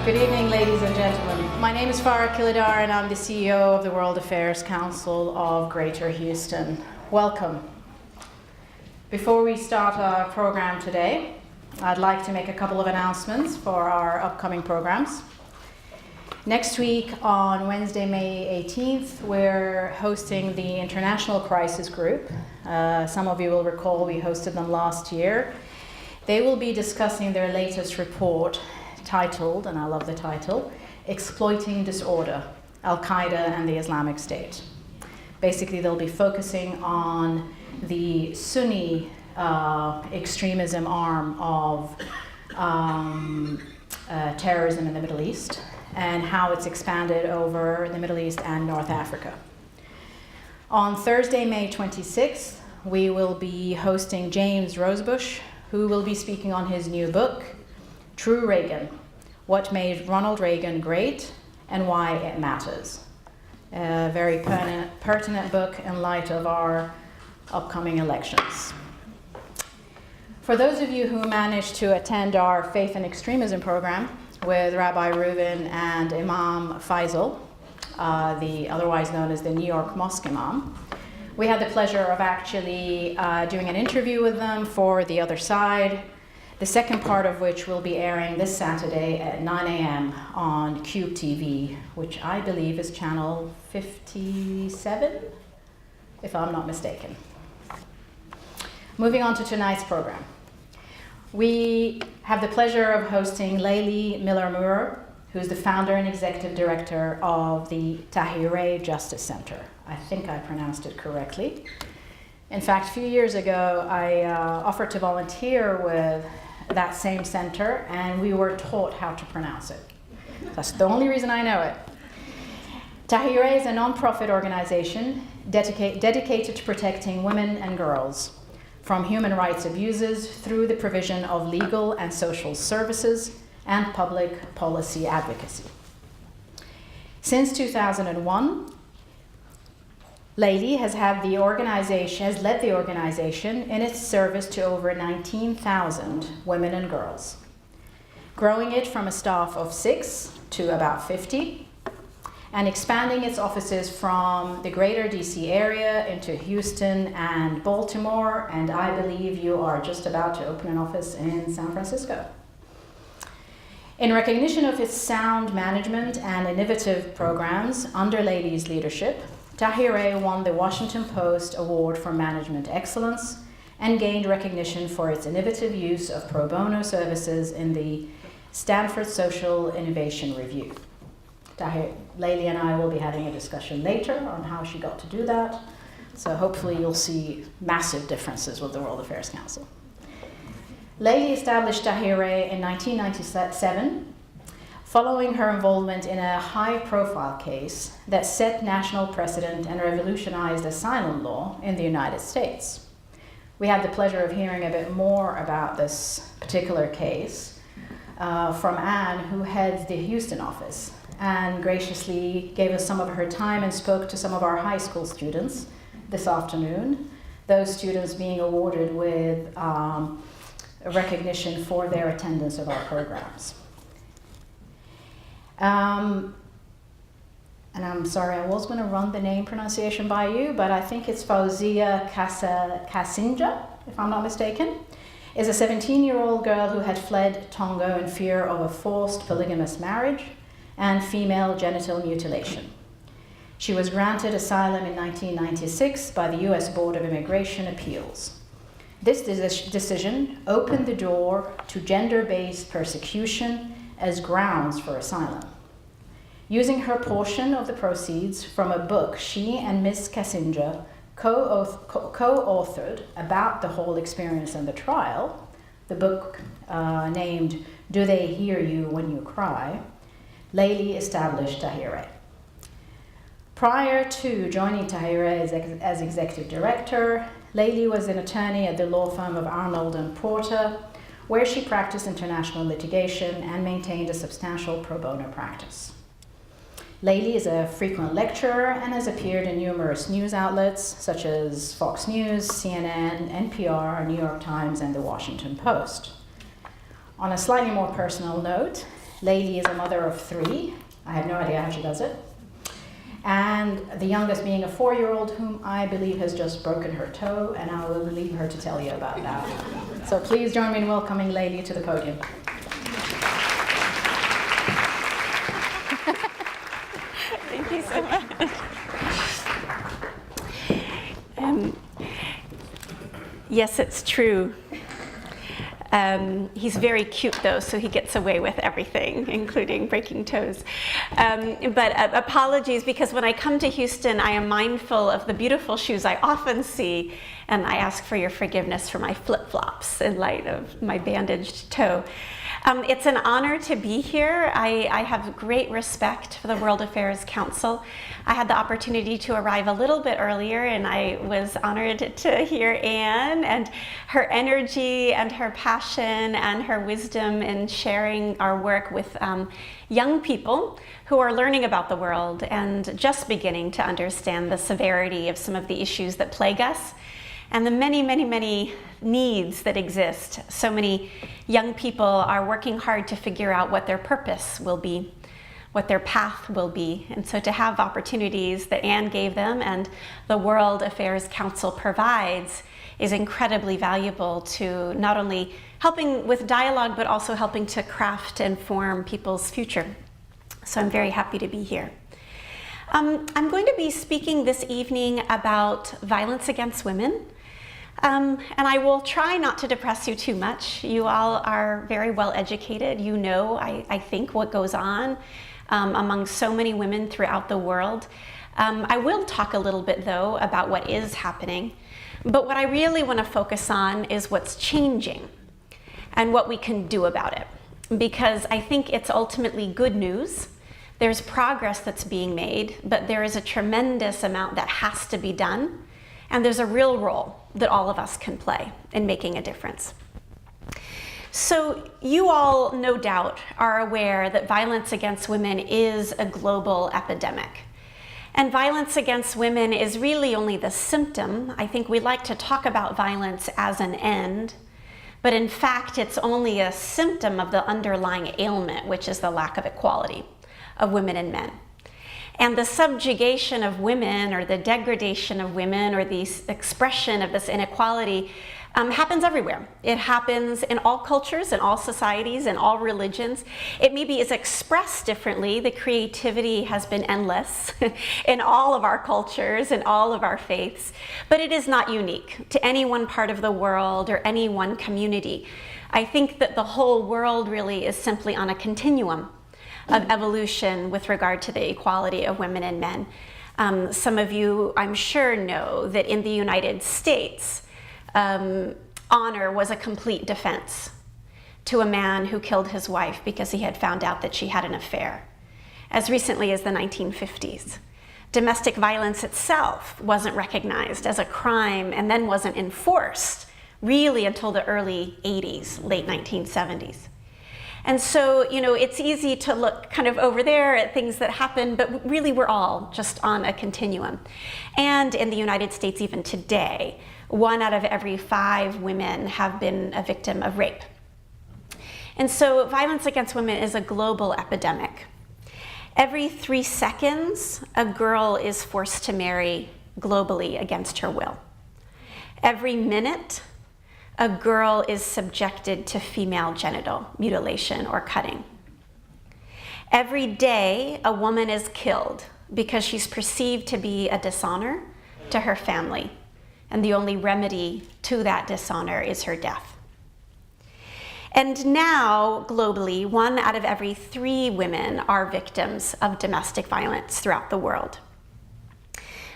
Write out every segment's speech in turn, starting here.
Good evening, ladies and gentlemen. My name is Farah Kilidar, and I'm the CEO of the World Affairs Council of Greater Houston. Welcome. Before we start our program today, I'd like to make a couple of announcements for our upcoming programs. Next week, on Wednesday, May 18th, we're hosting the International Crisis Group. Some of you will recall we hosted them last year. They will be discussing their latest report titled, and I love the title, Exploiting Disorder, Al-Qaeda and the Islamic State. Basically, they'll be focusing on the Sunni extremism arm of terrorism in the Middle East and how it's expanded over the Middle East and North Africa. On Thursday, May 26th, we will be hosting James Rosebush, who will be speaking on his new book, True Reagan, What Made Ronald Reagan Great and Why It Matters. A very pertinent book in light of our upcoming elections. For those of you who managed to attend our Faith and Extremism program with Rabbi Reuven and Imam Faisal, the otherwise known as the New York Mosque Imam, we had the pleasure of actually doing an interview with them for The Other Side, the second part of which will be airing this Saturday at 9 a.m. on Cube TV, which I believe is channel 57, if I'm not mistaken. Tahirih on to tonight's program. We have the pleasure of hosting Layli Miller-Muro, who's the founder and executive director of the Tahirih Justice Center. I think I pronounced it correctly. In fact, a few years ago, I offered to volunteer with that same center, and we were taught how to pronounce it. That's the only reason I know it. Tahirih is a non-profit organization dedicated to protecting women and girls from human rights abuses through the provision of legal and social services and public policy advocacy. Since 2001, Layli has led the organization in its service to over 19,000 women and girls, growing it from a staff of 6 to about 50, and expanding its offices from the greater DC area into Houston and Baltimore, and I believe you are just about to open an office in San Francisco. In recognition of its sound management and innovative programs under Layli's leadership, Tahirih won the Washington Post Award for Management Excellence and gained recognition for its innovative use of pro bono services in the Stanford Social Innovation Review. Layli and I will be having a discussion later on how she got to do that, so hopefully you'll see massive differences with the World Affairs Council. Layli established Tahirih in 1997, following her involvement in a high-profile case that set national precedent and revolutionized asylum law in the United States. We had the pleasure of hearing a bit more about this particular case from Anne, who heads the Houston office, and graciously gave us some of her time and spoke to some of our high school students this afternoon, those students being awarded with recognition for their attendance of our programs. And I'm sorry, I was going to run the name pronunciation by you, but I think it's Fauzia Kasinja, if I'm not mistaken, is a 17-year-old girl who had fled Tonga in fear of a forced polygamous marriage and female genital mutilation. She was granted asylum in 1996 by the U.S. Board of Immigration Appeals. This decision opened the door to gender-based persecution as grounds for asylum. Using her portion of the proceeds from a book she and Ms. Kasinja co-authored about the whole experience and the trial, the book named Do They Hear You When You Cry, Layli established Tahirih. Prior to joining Tahirih as executive director, Layli was an attorney at the law firm of Arnold and Porter, where she practiced international litigation and maintained a substantial pro bono practice. Layli is a frequent lecturer and has appeared in numerous news outlets such as Fox News, CNN, NPR, New York Times, and The Washington Post. On a slightly more personal note, Layli is a mother of 3. I have no idea how she does it. And the youngest being a 4-year-old whom I believe has just broken her toe, and I will leave her to tell you about that. So please join me in welcoming Layli to the podium. Thank you so much. Yes, it's true. He's very cute, though, so he gets away with everything, including breaking toes. But apologies, because when I come to Houston, I am mindful of the beautiful shoes I often see, and I ask for your forgiveness for my flip-flops in light of my bandaged toe. It's an honor to be here. I have great respect for the World Affairs Council. I had the opportunity to arrive a little bit earlier, and I was honored to hear Anne and her energy and her passion and her wisdom in sharing our work with young people who are learning about the world and just beginning to understand the severity of some of the issues that plague us and the many, many, many needs that exist. So many young people are working hard to figure out what their purpose will be, what their path will be. And so to have opportunities that Anne gave them and the World Affairs Council provides is incredibly valuable to not only helping with dialogue, but also helping to craft and form people's future. So I'm very happy to be here. I'm going to be speaking this evening about violence against women. And I will try not to depress you too much. You all are very well educated. You know, I think, what goes on among so many women throughout the world. I will talk a little bit, though, about what is happening. But what I really want to focus on is what's changing and what we can do about it. Because I think it's ultimately good news. There's progress that's being made, but there is a tremendous amount that has to be done. And there's a real role that all of us can play in making a difference. So you all, no doubt, are aware that violence against women is a global epidemic. And violence against women is really only the symptom. I think we like to talk about violence as an end, but in fact, it's only a symptom of the underlying ailment, which is the lack of equality of women and men. And the subjugation of women, or the degradation of women, or the expression of this inequality happens everywhere. It happens in all cultures, in all societies, in all religions. It maybe is expressed differently. The creativity has been endless in all of our cultures, in all of our faiths, but it is not unique to any one part of the world or any one community. I think that the whole world really is simply on a continuum of evolution with regard to the equality of women and men. Some of you, I'm sure, know that in the United States, honor was a complete defense to a man who killed his wife because he had found out that she had an affair, as recently as the 1950s. Domestic violence itself wasn't recognized as a crime and then wasn't enforced really until the early 80s, late 1970s. And so, you know, it's easy to look kind of over there at things that happen, but really we're all just on a continuum. And in the United States, even today, 1 out of every 5 women have been a victim of rape. And so violence against women is a global epidemic. Every 3 seconds, a girl is forced to marry globally against her will. Every minute, a girl is subjected to female genital mutilation or cutting. Every day, a woman is killed because she's perceived to be a dishonor to her family, and the only remedy to that dishonor is her death. And now, globally, 1 out of every 3 women are victims of domestic violence throughout the world.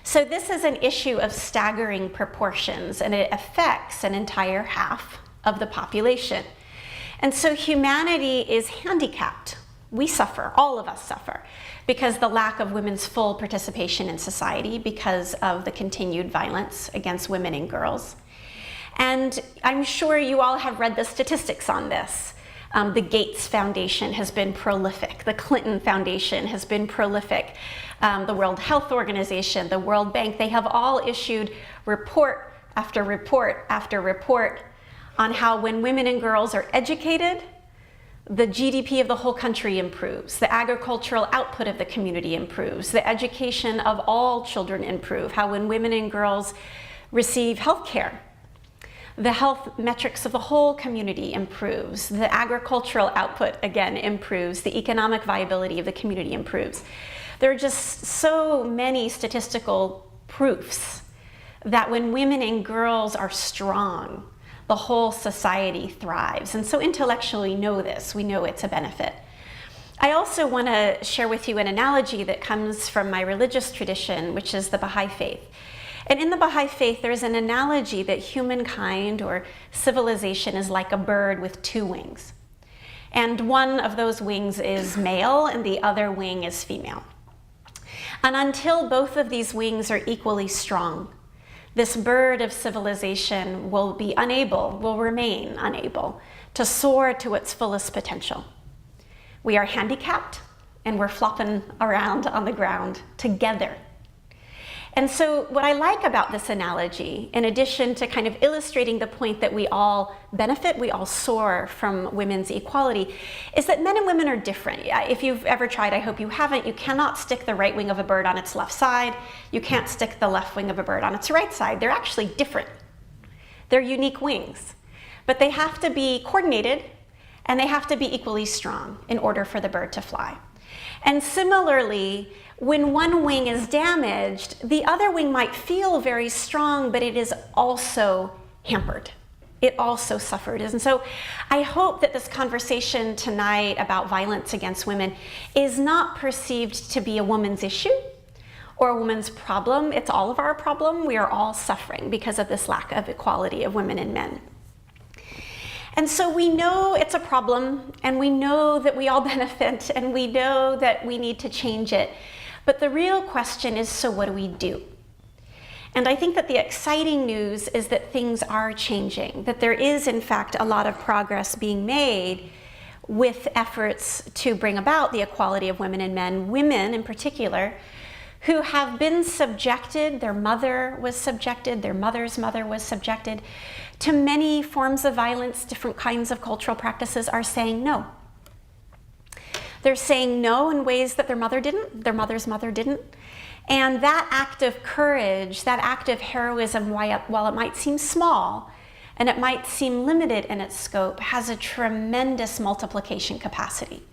So this is an issue of staggering proportions, and it affects an entire half of the population. And so humanity is handicapped. We suffer, all of us suffer, because the lack of women's full participation in society, because of the continued violence against women and girls. And I'm sure you all have read the statistics on this. The Gates Foundation has been prolific. The Clinton Foundation has been prolific. The World Health Organization, the World Bank, they have all issued report after report after report on how when women and girls are educated, the GDP of the whole country improves, the agricultural output of the community improves, the education of all children improve, how when women and girls receive health care, the health metrics of the whole community improves, the agricultural output again improves, the economic viability of the community improves. There are just so many statistical proofs that when women and girls are strong, the whole society thrives. And so intellectually know this, we know it's a benefit. I also want to share with you an analogy that comes from my religious tradition, which is the Baha'i faith. And in the Baha'i faith, there's an analogy that humankind or civilization is like a bird with two wings. And one of those wings is male and the other wing is female. And until both of these wings are equally strong, this bird of civilization will remain unable to soar to its fullest potential. We are handicapped and we're flopping around on the ground together. And so what I like about this analogy, in addition to kind of illustrating the point that we all benefit, we all soar from women's equality, is that men and women are different. If you've ever tried, I hope you haven't, you cannot stick the right wing of a bird on its left side. You can't stick the left wing of a bird on its right side. They're actually different. They're unique wings. But they have to be coordinated and they have to be equally strong in order for the bird to fly. And similarly, when one wing is damaged, the other wing might feel very strong, but it is also hampered. It also suffered. And so I hope that this conversation tonight about violence against women is not perceived to be a woman's issue or a woman's problem. It's all of our problem. We are all suffering because of this lack of equality of women and men. And so we know it's a problem, and we know that we all benefit, and we know that we need to change it. But the real question is, so what do we do? And I think that the exciting news is that things are changing, that there is, in fact, a lot of progress being made with efforts to bring about the equality of women and men, women in particular, who have been subjected, their mother was subjected, their mother's mother was subjected to many forms of violence, different kinds of cultural practices, are saying no. They're saying no in ways that their mother didn't, their mother's mother didn't. And that act of courage, that act of heroism, while it might seem small and it might seem limited in its scope, has a tremendous multiplication capacity.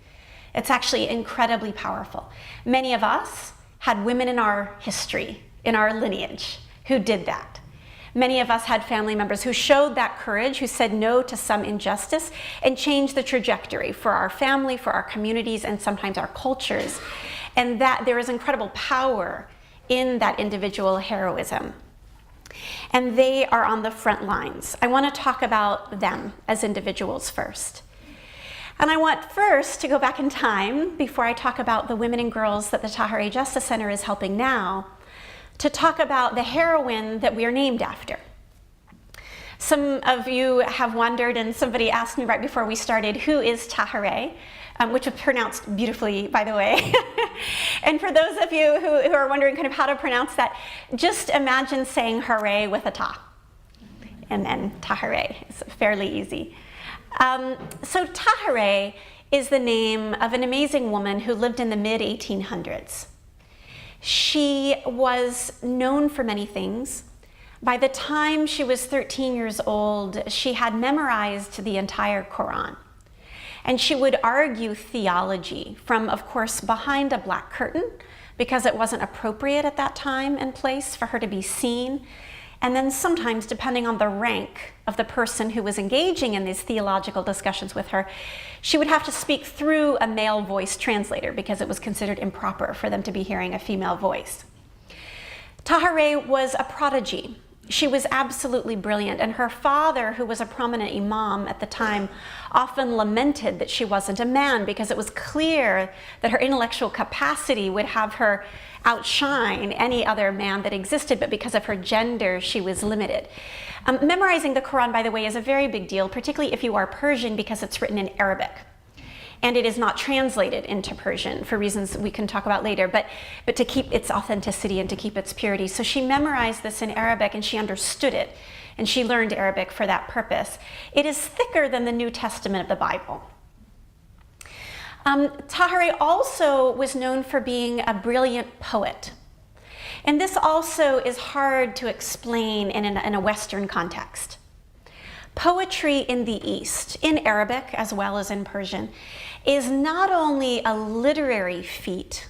It's actually incredibly powerful. Many of us had women in our history, in our lineage, who did that. Many of us had family members who showed that courage, who said no to some injustice and changed the trajectory for our family, for our communities, and sometimes our cultures. And that there is incredible power in that individual heroism. And they are on the front lines. I want to talk about them as individuals first. And I want first to go back in time, before I talk about the women and girls that the Tahirih Justice Center is helping now, to talk about the heroine that we are named after. Some of you have wondered, and somebody asked me right before we started, who is Tahirih? Which was pronounced beautifully, by the way. And for those of you who are wondering kind of how to pronounce that, just imagine saying hooray with a ta. And then Tahirih. It's fairly easy. So Tahirih is the name of an amazing woman who lived in the mid-1800s. She was known for many things. By the time she was 13 years old, she had memorized the entire Quran. And she would argue theology from, of course, behind a black curtain, because it wasn't appropriate at that time and place for her to be seen. And then sometimes, depending on the rank of the person who was engaging in these theological discussions with her, she would have to speak through a male voice translator because it was considered improper for them to be hearing a female voice. Tahirih was a prodigy. She was absolutely brilliant, and her father, who was a prominent imam at the time, often lamented that she wasn't a man because it was clear that her intellectual capacity would have her outshine any other man that existed, but because of her gender, she was limited. Memorizing the Quran, by the way, is a very big deal, particularly if you are Persian, because it's written in Arabic. And it is not translated into Persian for reasons we can talk about later, but to keep its authenticity and to keep its purity. So she memorized this in Arabic and she understood it, and she learned Arabic for that purpose. It is thicker than the New Testament of the Bible. Tahirih also was known for being a brilliant poet. And this also is hard to explain in a Western context. Poetry in the East, in Arabic as well as in Persian, is not only a literary feat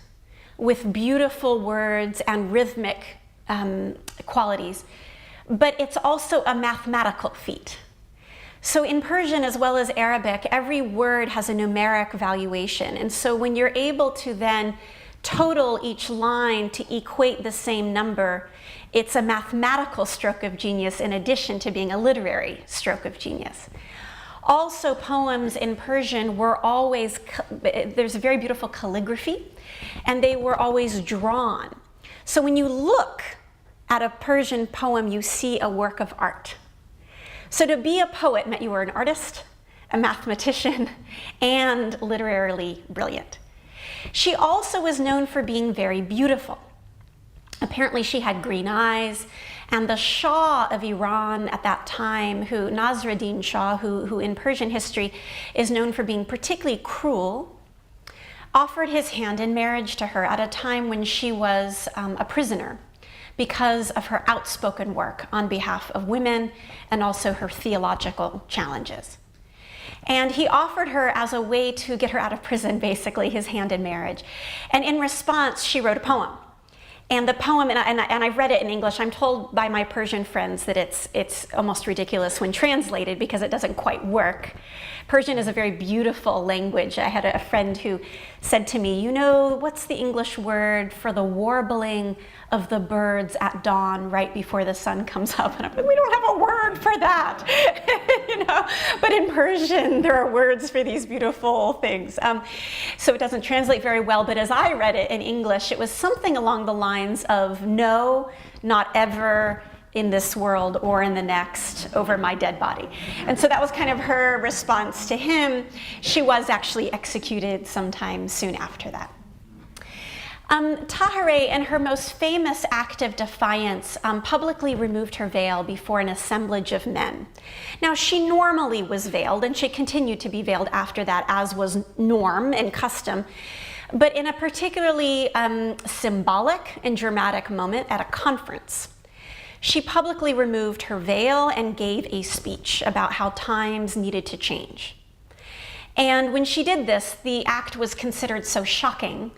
with beautiful words and rhythmic qualities, but it's also a mathematical feat. So in Persian as well as Arabic, every word has a numeric valuation. And so when you're able to then total each line to equate the same number, it's a mathematical stroke of genius in addition to being a literary stroke of genius. Also, poems in Persian were always, there's a very beautiful calligraphy, and they were always drawn. So when you look at a Persian poem, you see a work of art. So to be a poet meant you were an artist, a mathematician, and literarily brilliant. She also was known for being very beautiful. Apparently she had green eyes, and the Shah of Iran at that time, Nasruddin Shah, who in Persian history is known for being particularly cruel, offered his hand in marriage to her at a time when she was a prisoner because of her outspoken work on behalf of women and also her theological challenges. And he offered her as a way to get her out of prison, basically, his hand in marriage. And in response, she wrote a poem. And the poem, and I've read it in English, I'm told by my Persian friends that it's almost ridiculous when translated because it doesn't quite work. Persian is a very beautiful language. I had a friend who said to me, you know, what's the English word for the warbling of the birds at dawn right before the sun comes up? And I'm like, we don't have a word for that. You know? But in Persian, there are words for these beautiful things. So it doesn't translate very well, but as I read it in English, it was something along the lines of no, not ever, in this world or in the next, over my dead body. And so that was kind of her response to him. She was actually executed sometime soon after that. Tahirih, in her most famous act of defiance, publicly removed her veil before an assemblage of men. Now, she normally was veiled, and she continued to be veiled after that, as was norm and custom. But in a particularly symbolic and dramatic moment at a conference, she publicly removed her veil and gave a speech about how times needed to change. And when she did this, the act was considered so shocking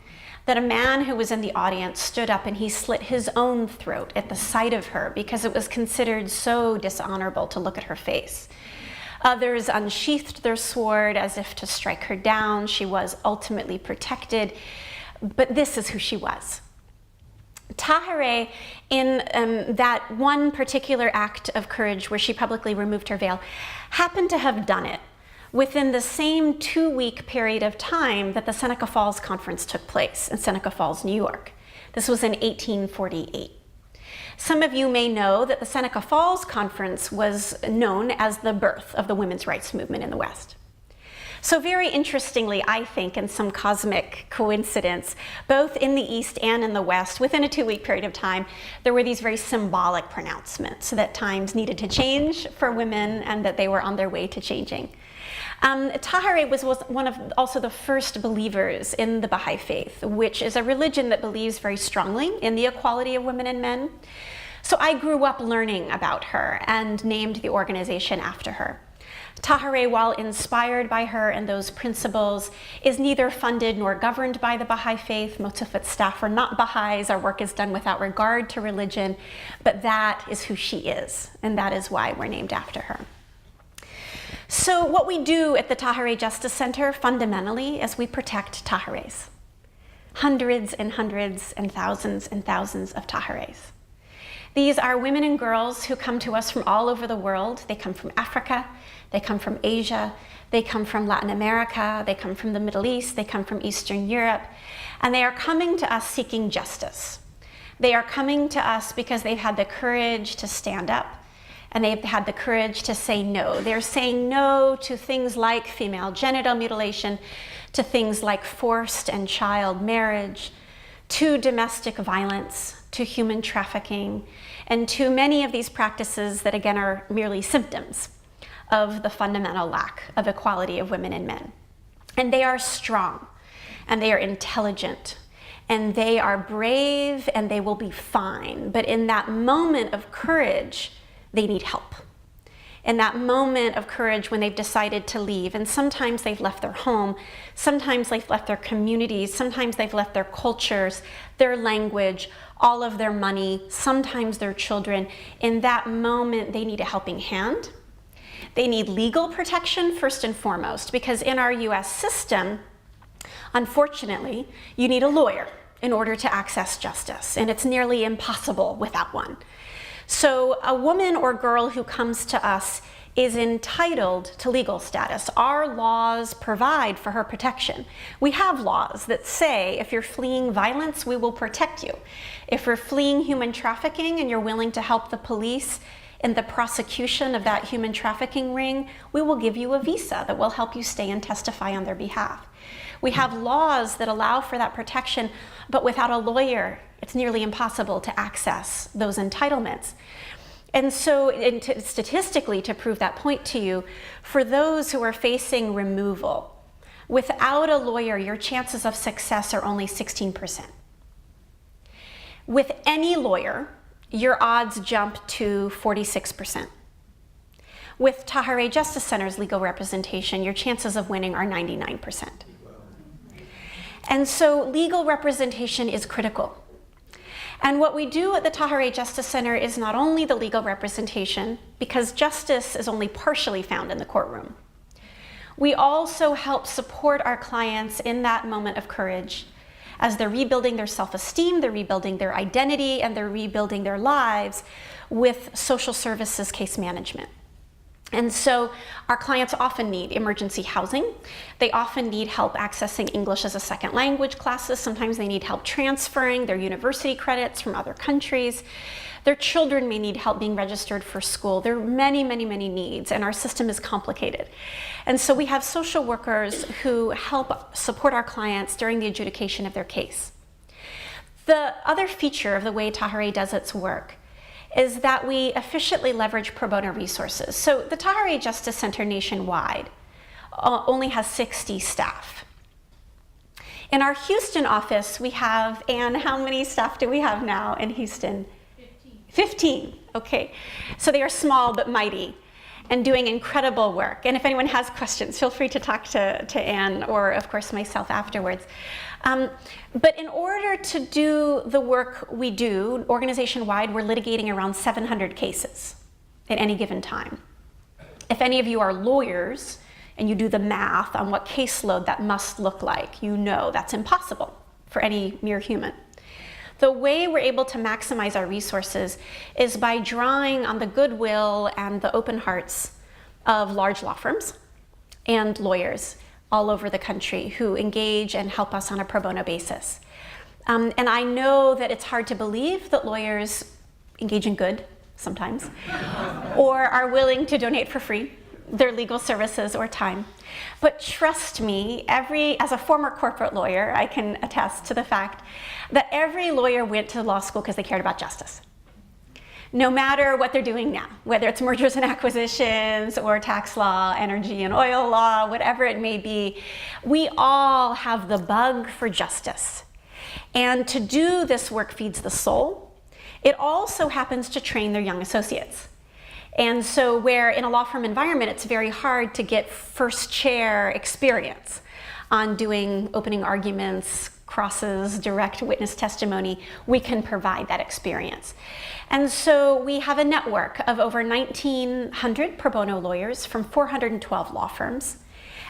that a man who was in the audience stood up and he slit his own throat at the sight of her because it was considered so dishonorable to look at her face. Others unsheathed their sword as if to strike her down. She was ultimately protected, but this is who she was. Tahirih, in that one particular act of courage where she publicly removed her veil, happened to have done it within the same 2-week period of time that the Seneca Falls Conference took place in Seneca Falls, New York. This was in 1848. Some of you may know that the Seneca Falls Conference was known as the birth of the women's rights movement in the West. So very interestingly, I think, in some cosmic coincidence, both in the East and in the West, within a 2-week period of time, there were these very symbolic pronouncements that times needed to change for women and that they were on their way to changing. Tahirih was one of also the first believers in the Baha'i faith, which is a religion that believes very strongly in the equality of women and men. So I grew up learning about her and named the organization after her. Tahirih, while inspired by her and those principles, is neither funded nor governed by the Baha'i faith. Most of its staff are not Baha'is. Our work is done without regard to religion, but that is who she is, and that is why we're named after her. So what we do at the Tahirih Justice Center fundamentally is we protect Tahirihs. Hundreds and hundreds and thousands of Tahirihs. These are women and girls who come to us from all over the world. They come from Africa, they come from Asia, they come from Latin America, they come from the Middle East, they come from Eastern Europe, and they are coming to us seeking justice. They are coming to us because they've had the courage to stand up, and they've had the courage to say no. They're saying no to things like female genital mutilation, to things like forced and child marriage, to domestic violence, to human trafficking, and to many of these practices that again are merely symptoms of the fundamental lack of equality of women and men. And they are strong, and they are intelligent, and they are brave, and they will be fine. But in that moment of courage, they need help. In that moment of courage when they've decided to leave, and sometimes they've left their home, sometimes they've left their communities, sometimes they've left their cultures, their language, all of their money, sometimes their children. In that moment, they need a helping hand. They need legal protection first and foremost, because in our US system, unfortunately, you need a lawyer in order to access justice, and it's nearly impossible without one. So a woman or girl who comes to us is entitled to legal status. Our laws provide for her protection. We have laws that say if you're fleeing violence, we will protect you. If you're fleeing human trafficking and you're willing to help the police in the prosecution of that human trafficking ring, we will give you a visa that will help you stay and testify on their behalf. We have laws that allow for that protection, but without a lawyer, it's nearly impossible to access those entitlements. And so statistically, to prove that point to you, for those who are facing removal, without a lawyer, your chances of success are only 16%. With any lawyer, your odds jump to 46%. With Tahirih Justice Center's legal representation, your chances of winning are 99%. And so legal representation is critical. And what we do at the Tahirih Justice Center is not only the legal representation, because justice is only partially found in the courtroom. We also help support our clients in that moment of courage as they're rebuilding their self-esteem, they're rebuilding their identity, and they're rebuilding their lives with social services case management. And so our clients often need emergency housing. They often need help accessing English as a second language classes. Sometimes they need help transferring their university credits from other countries. Their children may need help being registered for school. There are many, many, many needs, and our system is complicated. And so we have social workers who help support our clients during the adjudication of their case. The other feature of the way Tahirih does its work is that we efficiently leverage pro bono resources. So the Tahirih Justice Center nationwide only has 60 staff. In our Houston office, we have, Anne, how many staff do we have now in Houston? 15, okay. So they are small but mighty and doing incredible work. And if anyone has questions, feel free to talk to Anne or, of course, myself afterwards. But in order to do the work we do, organization-wide, we're litigating around 700 cases at any given time. If any of you are lawyers and you do the math on what caseload that must look like, you know that's impossible for any mere human. The way we're able to maximize our resources is by drawing on the goodwill and the open hearts of large law firms and lawyers all over the country who engage and help us on a pro bono basis. And I know that it's hard to believe that lawyers engage in good sometimes, or are willing to donate for free their legal services or time. But trust me, as a former corporate lawyer, I can attest to the fact that every lawyer went to law school because they cared about justice. No matter what they're doing now, whether it's mergers and acquisitions or tax law, energy and oil law, whatever it may be, we all have the bug for justice. And to do this work feeds the soul. It also happens to train their young associates. And so where in a law firm environment, it's very hard to get first chair experience on doing opening arguments, crosses, direct witness testimony, we can provide that experience. And so we have a network of over 1,900 pro bono lawyers from 412 law firms,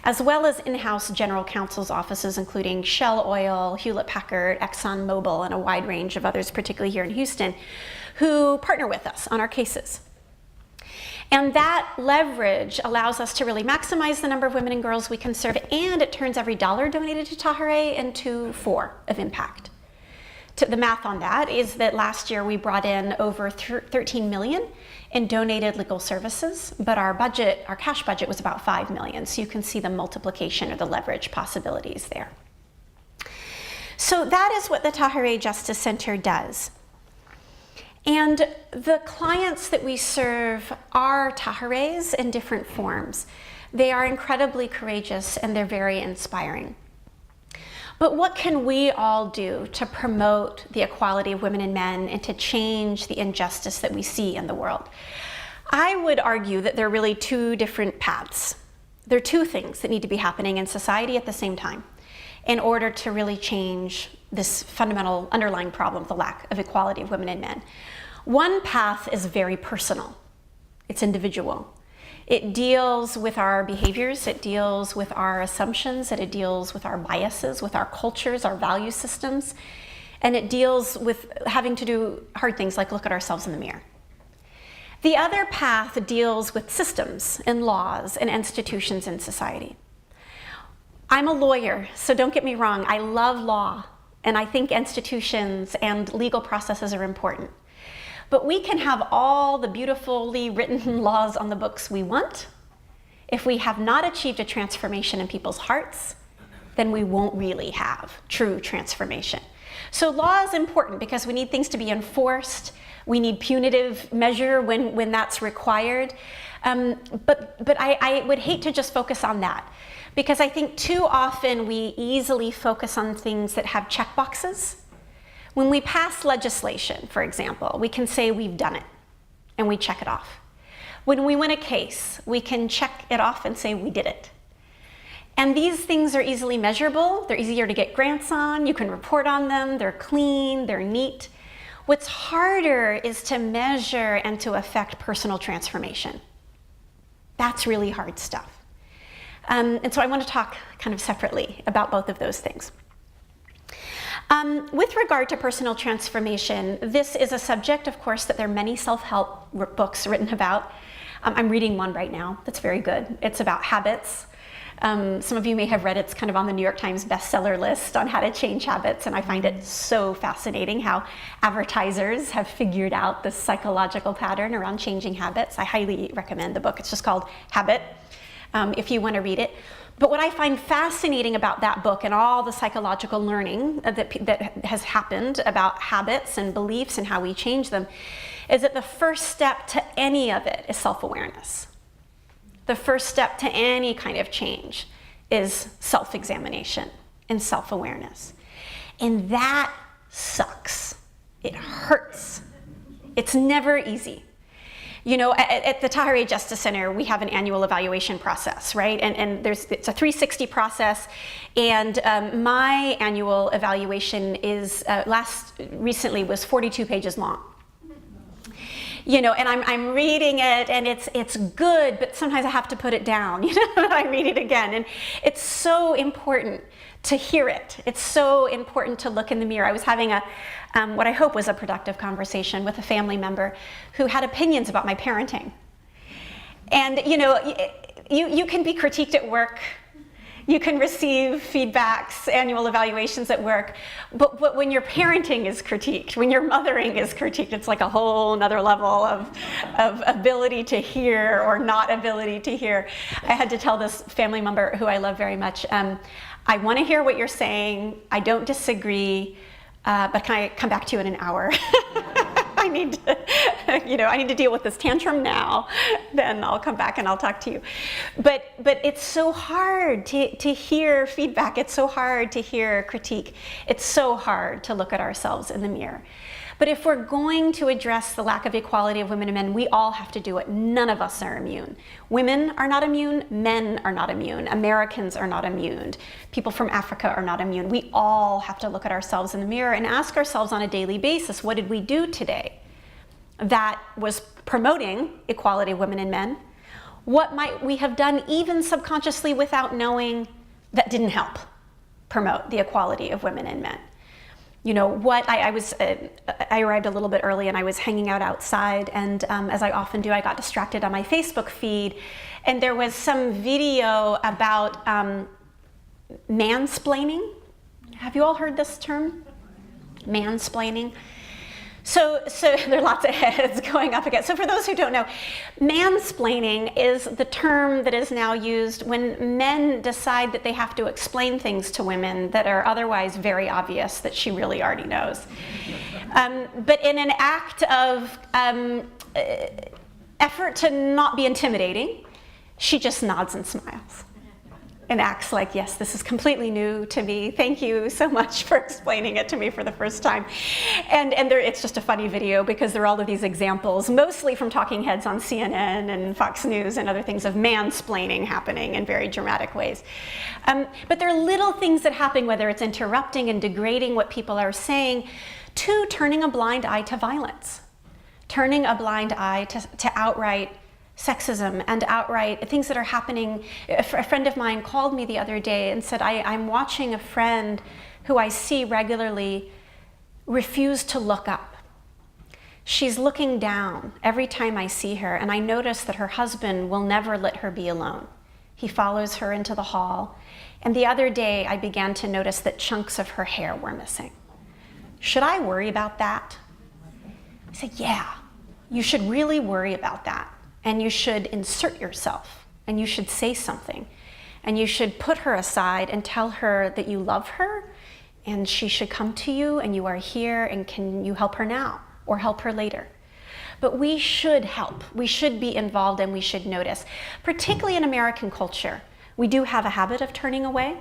as well as in-house general counsel's offices, including Shell Oil, Hewlett-Packard, ExxonMobil, and a wide range of others, particularly here in Houston, who partner with us on our cases. And that leverage allows us to really maximize the number of women and girls we can serve, and it turns every dollar donated to Tahirih into 4 of impact. The math on that is that last year we brought in over 13 million in donated legal services, but our cash budget was about 5 million. So you can see the multiplication or the leverage possibilities there. So that is what the Tahirih Justice Center does. And the clients that we serve are Tahirihs in different forms. They are incredibly courageous and they're very inspiring. But what can we all do to promote the equality of women and men and to change the injustice that we see in the world? I would argue that there are really two different paths. There are two things that need to be happening in society at the same time in order to really change this fundamental underlying problem, the lack of equality of women and men. One path is very personal. It's individual. It deals with our behaviors, it deals with our assumptions, and it deals with our biases, with our cultures, our value systems, and it deals with having to do hard things like look at ourselves in the mirror. The other path deals with systems and laws and institutions in society. I'm a lawyer, so don't get me wrong, I love law, and I think institutions and legal processes are important. But we can have all the beautifully written laws on the books we want. If we have not achieved a transformation in people's hearts, then we won't really have true transformation. So law is important because we need things to be enforced. We need punitive measure when that's required. But I would hate to just focus on that because I think too often we easily focus on things that have checkboxes. When we pass legislation, for example, we can say we've done it and we check it off. When we win a case, we can check it off and say we did it. And these things are easily measurable. They're easier to get grants on. You can report on them. They're clean. They're neat. What's harder is to measure and to affect personal transformation. That's really hard stuff. And so I want to talk kind of separately about both of those things. With regard to personal transformation, this is a subject, of course, that there are many self-help books written about. I'm reading one right now that's very good. It's about habits. Some of you may have read it. It's kind of on the New York Times bestseller list on how to change habits, and I find it so fascinating how advertisers have figured out this psychological pattern around changing habits. I highly recommend the book. It's just called Habit, if you want to read it. But what I find fascinating about that book and all the psychological learning that has happened about habits and beliefs and how we change them is that the first step to any of it is self-awareness. The first step to any kind of change is self-examination and self-awareness. And that sucks. It hurts. It's never easy. You know, at the Tahirih Justice Center, we have an annual evaluation process, right? And it's a 360 process. And my annual evaluation is recently was 42 pages long. You know, and I'm reading it, and it's good, but sometimes I have to put it down. You know, I read it again, and it's so important to hear it. It's so important to look in the mirror. I was having what I hope was a productive conversation with a family member who had opinions about my parenting. And you know, you can be critiqued at work. You can receive feedbacks, annual evaluations at work, but when your parenting is critiqued, when your mothering is critiqued, it's like a whole nother level of ability to hear or not ability to hear. I had to tell this family member who I love very much, I want to hear what you're saying, I don't disagree, but can I come back to you in an hour? I need to deal with this tantrum now, then I'll come back and I'll talk to you. But it's so hard to hear feedback. It's so hard to hear critique. It's so hard to look at ourselves in the mirror. But if we're going to address the lack of equality of women and men, we all have to do it. None of us are immune. Women are not immune. Men are not immune. Americans are not immune. People from Africa are not immune. We all have to look at ourselves in the mirror and ask ourselves on a daily basis, what did we do today that was promoting equality of women and men? What might we have done even subconsciously without knowing that didn't help promote the equality of women and men? You know, I arrived a little bit early and I was hanging out outside, and as I often do, I got distracted on my Facebook feed, and there was some video about mansplaining. Have you all heard this term? Mansplaining. So there are lots of heads going up against. So for those who don't know, mansplaining is the term that is now used when men decide that they have to explain things to women that are otherwise very obvious that she really already knows. But in an act of effort to not be intimidating, she just nods and smiles and acts like, yes, this is completely new to me. Thank you so much for explaining it to me for the first time. And it's just a funny video because there are all of these examples, mostly from talking heads on CNN and Fox News and other things, of mansplaining happening in very dramatic ways. But there are little things that happen, whether it's interrupting and degrading what people are saying, to turning a blind eye to violence, turning a blind eye to outright sexism and outright things that are happening. A friend of mine called me the other day and said, I'm watching a friend who I see regularly refuse to look up. She's looking down every time I see her, and I notice that her husband will never let her be alone. He follows her into the hall, and the other day I began to notice that chunks of her hair were missing. Should I worry about that? I said, yeah, you should really worry about that. And you should insert yourself, and you should say something, and you should put her aside and tell her that you love her, and she should come to you, and you are here, and can you help her now or help her later? But we should help. We should be involved, and we should notice. Particularly in American culture, we do have a habit of turning away.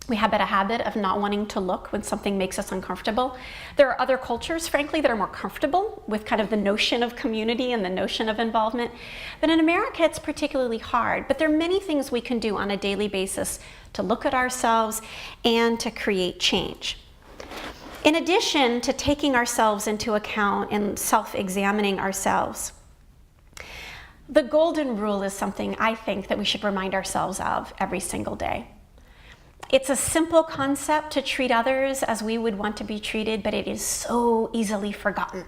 We have a habit of not wanting to look when something makes us uncomfortable. There are other cultures, frankly, that are more comfortable with kind of the notion of community and the notion of involvement. But in America, it's particularly hard. But there are many things we can do on a daily basis to look at ourselves and to create change. In addition to taking ourselves into account and self-examining ourselves, the golden rule is something I think that we should remind ourselves of every single day. It's a simple concept to treat others as we would want to be treated, but it is so easily forgotten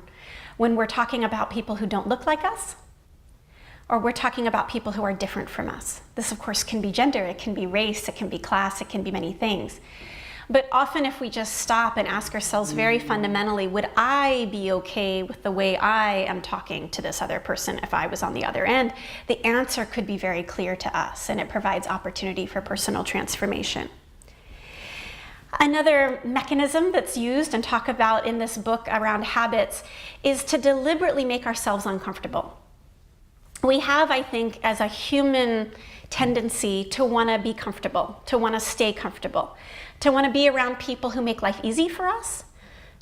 when we're talking about people who don't look like us, or we're talking about people who are different from us. This, of course, can be gender, it can be race, it can be class, it can be many things. But often if we just stop and ask ourselves very fundamentally, would I be okay with the way I am talking to this other person if I was on the other end? The answer could be very clear to us, and it provides opportunity for personal transformation. Another mechanism that's used and talked about in this book around habits is to deliberately make ourselves uncomfortable. We have, I think, as a human tendency to want to be comfortable, to want to stay comfortable, to want to be around people who make life easy for us,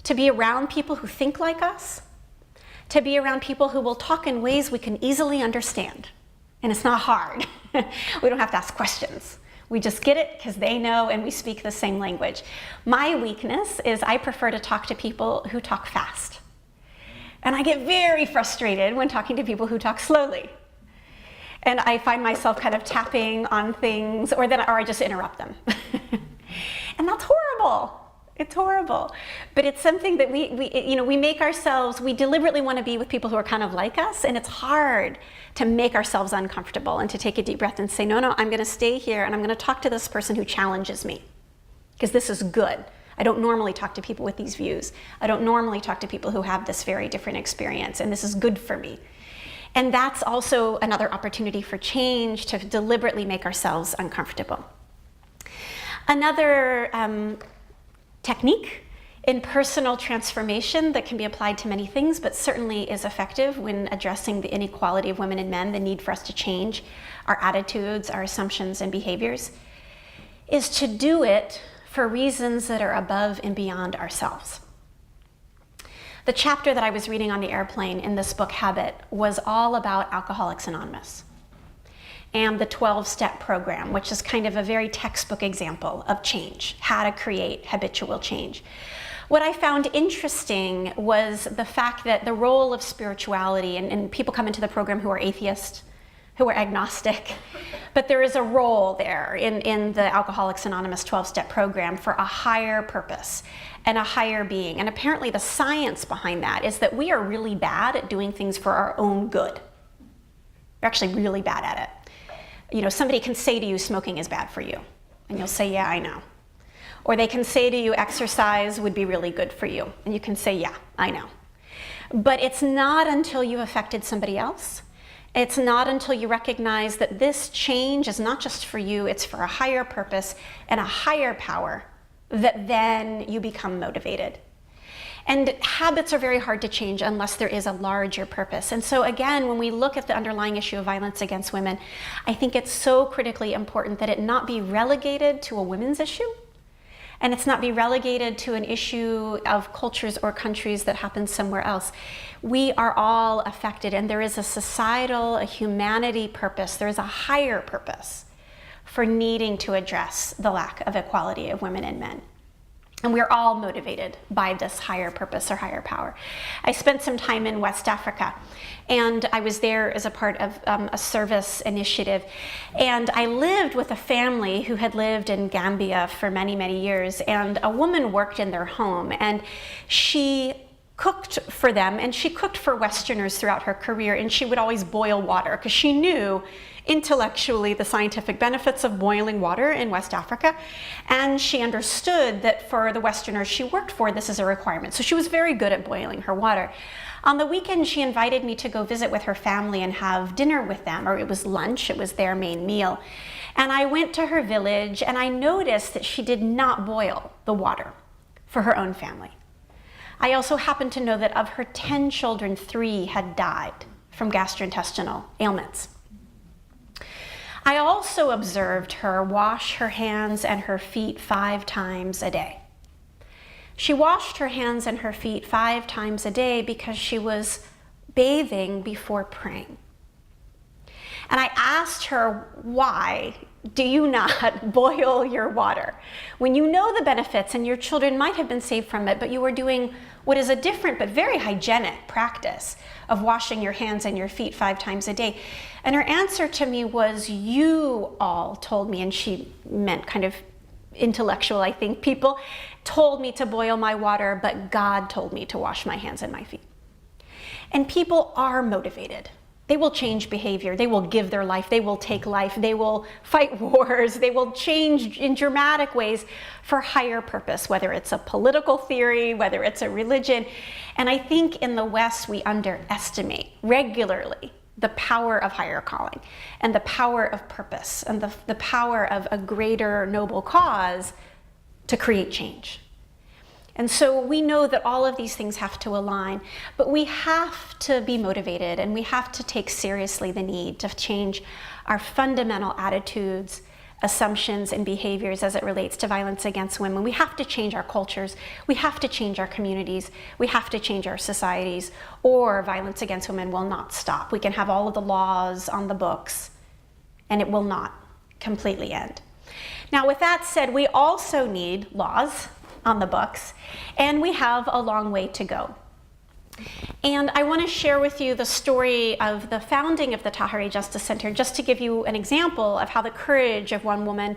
to be around people who think like us, to be around people who will talk in ways we can easily understand. And it's not hard. We don't have to ask questions. We just get it because they know and we speak the same language. My weakness is I prefer to talk to people who talk fast. And I get very frustrated when talking to people who talk slowly. And I find myself kind of tapping on things, or I just interrupt them. And that's horrible. It's horrible. But it's something that we make ourselves, we deliberately want to be with people who are kind of like us, and it's hard to make ourselves uncomfortable and to take a deep breath and say, no, I'm going to stay here and I'm going to talk to this person who challenges me, because this is good. I don't normally talk to people with these views. I don't normally talk to people who have this very different experience, and this is good for me. And that's also another opportunity for change, to deliberately make ourselves uncomfortable. Another technique in personal transformation that can be applied to many things, but certainly is effective when addressing the inequality of women and men, the need for us to change our attitudes, our assumptions, and behaviors, is to do it for reasons that are above and beyond ourselves. The chapter that I was reading on the airplane in this book, Habit, was all about Alcoholics Anonymous and the 12-step program, which is kind of a very textbook example of change, how to create habitual change. What I found interesting was the fact that the role of spirituality, and people come into the program who are atheists, who are agnostic, but there is a role there in the Alcoholics Anonymous 12-step program for a higher purpose and a higher being. And apparently the science behind that is that we are really bad at doing things for our own good. We're actually really bad at it. Somebody can say to you, smoking is bad for you. And you'll say, yeah, I know. Or they can say to you, exercise would be really good for you. And you can say, yeah, I know. But it's not until you've affected somebody else, it's not until you recognize that this change is not just for you, it's for a higher purpose and a higher power, that then you become motivated. And habits are very hard to change unless there is a larger purpose. And so again, when we look at the underlying issue of violence against women, I think it's so critically important that it not be relegated to a women's issue, and it's not be relegated to an issue of cultures or countries that happens somewhere else. We are all affected, and there is a societal, a humanity purpose, there is a higher purpose for needing to address the lack of equality of women and men. And we're all motivated by this higher purpose or higher power. I spent some time in West Africa, and I was there as a part of a service initiative. And I lived with a family who had lived in Gambia for many, many years. And a woman worked in their home, and she cooked for them, and she cooked for Westerners throughout her career, and she would always boil water because she knew intellectually the scientific benefits of boiling water in West Africa, and she understood that for the Westerners she worked for, this is a requirement. So she was very good at boiling her water. On the weekend, she invited me to go visit with her family and have dinner with them, or it was lunch, it was their main meal. And I went to her village, and I noticed that she did not boil the water for her own family. I also happened to know that of her 10 children, 3 had died from gastrointestinal ailments. I also observed her wash her hands and her feet 5 times a day. She washed her hands and her feet 5 times a day because she was bathing before praying. And I asked her, why do you not boil your water? When you know the benefits and your children might have been saved from it, but you were doing what is a different but very hygienic practice of washing your hands and your feet 5 times a day. And her answer to me was, you all told me, and she meant kind of intellectual, I think, people told me to boil my water, but God told me to wash my hands and my feet. And people are motivated. They will change behavior, they will give their life, they will take life, they will fight wars, they will change in dramatic ways for higher purpose, whether it's a political theory, whether it's a religion. And I think in the West, we underestimate regularly the power of higher calling and the power of purpose and the power of a greater noble cause to create change. And so we know that all of these things have to align, but we have to be motivated, and we have to take seriously the need to change our fundamental attitudes, assumptions, and behaviors as it relates to violence against women. We have to change our cultures, we have to change our communities, we have to change our societies, or violence against women will not stop. We can have all of the laws on the books, and it will not completely end. Now, with that said, we also need laws on the books, and we have a long way to go. And I want to share with you the story of the founding of the Tahirih Justice Center, just to give you an example of how the courage of one woman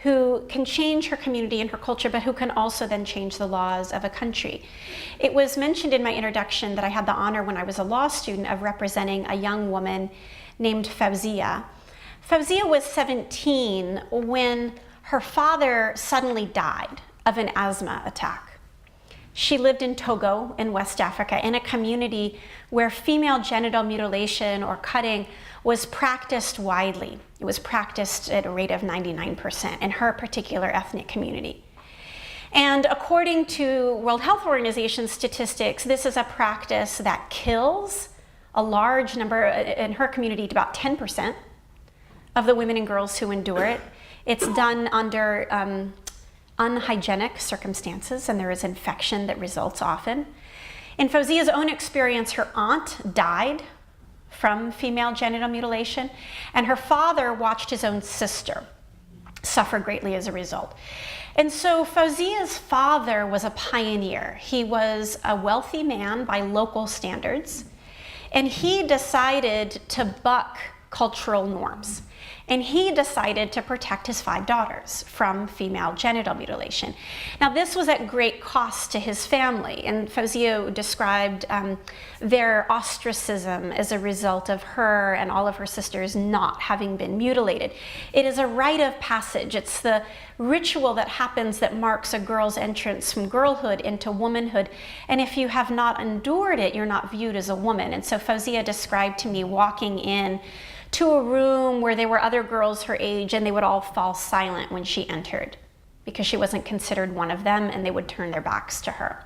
who can change her community and her culture, but who can also then change the laws of a country. It was mentioned in my introduction that I had the honor when I was a law student of representing a young woman named Fawzia. Fawzia was 17 when her father suddenly died of an asthma attack. She lived in Togo in West Africa in a community where female genital mutilation or cutting was practiced widely. It was practiced at a rate of 99% in her particular ethnic community. And according to World Health Organization statistics, this is a practice that kills a large number, in her community, about 10% of the women and girls who endure it. It's done under unhygienic circumstances, and there is infection that results often. In Fawzia's own experience, her aunt died from female genital mutilation, and her father watched his own sister suffer greatly as a result. And so Fawzia's father was a pioneer. He was a wealthy man by local standards, and he decided to buck cultural norms. And he decided to protect his 5 daughters from female genital mutilation. Now, this was at great cost to his family, and Fawzia described their ostracism as a result of her and all of her sisters not having been mutilated. It is a rite of passage. It's the ritual that happens that marks a girl's entrance from girlhood into womanhood. And if you have not endured it, you're not viewed as a woman. And so Fawzia described to me walking in to a room where there were other girls her age, and they would all fall silent when she entered because she wasn't considered one of them, and they would turn their backs to her.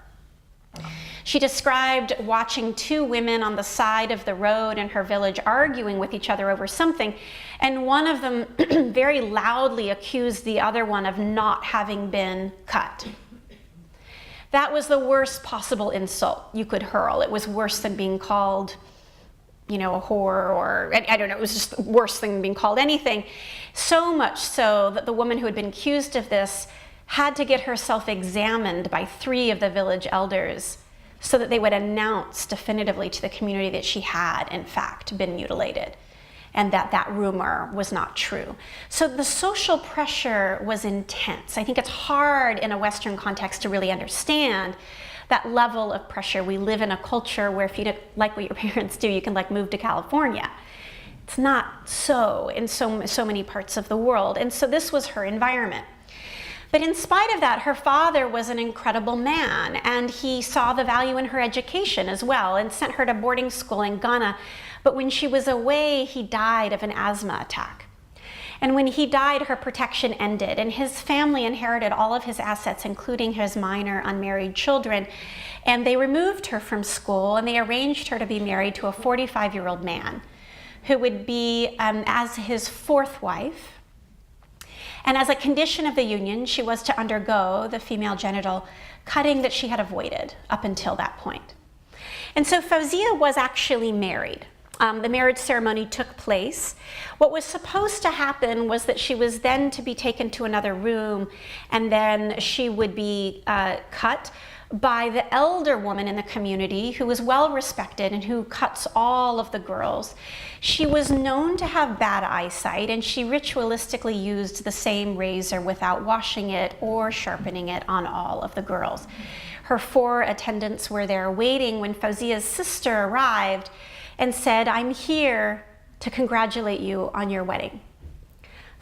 She described watching 2 women on the side of the road in her village arguing with each other over something, and one of them very loudly accused the other one of not having been cut. That was the worst possible insult you could hurl. It was worse than being called, a whore, or I don't know, it was just worse than being called anything. So much so that the woman who had been accused of this had to get herself examined by 3 of the village elders so that they would announce definitively to the community that she had, in fact, been mutilated, and that rumor was not true. So the social pressure was intense. I think it's hard in a Western context to really understand that level of pressure. We live in a culture where if you don't like what your parents do, you can move to California. It's not so in so many parts of the world. And so this was her environment. But in spite of that, her father was an incredible man, and he saw the value in her education as well and sent her to boarding school in Ghana. But when she was away, he died of an asthma attack. And when he died, her protection ended, and his family inherited all of his assets, including his minor unmarried children. And they removed her from school, and they arranged her to be married to a 45-year-old man who would be as his 4th wife. And as a condition of the union, she was to undergo the female genital cutting that she had avoided up until that point. And so Fawzia was actually married. The marriage ceremony took place. What was supposed to happen was that she was then to be taken to another room, and then she would be cut by the elder woman in the community who was well respected and who cuts all of the girls. She was known to have bad eyesight, and she ritualistically used the same razor without washing it or sharpening it on all of the girls. Her 4 attendants were there waiting when Fawzia's sister arrived and said, "I'm here to congratulate you on your wedding."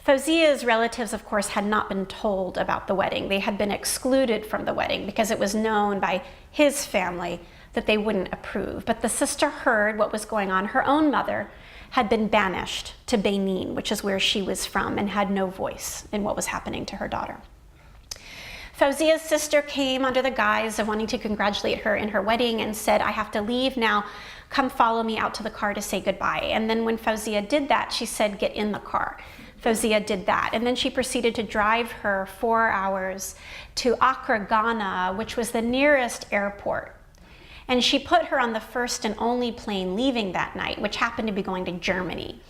Fawzia's relatives, of course, had not been told about the wedding. They had been excluded from the wedding because it was known by his family that they wouldn't approve. But the sister heard what was going on. Her own mother had been banished to Benin, which is where she was from, and had no voice in what was happening to her daughter. Fawzia's sister came under the guise of wanting to congratulate her in her wedding and said, "I have to leave now. Come follow me out to the car to say goodbye." And then when Fawzia did that, she said, "Get in the car." Fawzia did that. And then she proceeded to drive her 4 hours to Accra, Ghana, which was the nearest airport. And she put her on the first and only plane leaving that night, which happened to be going to Germany.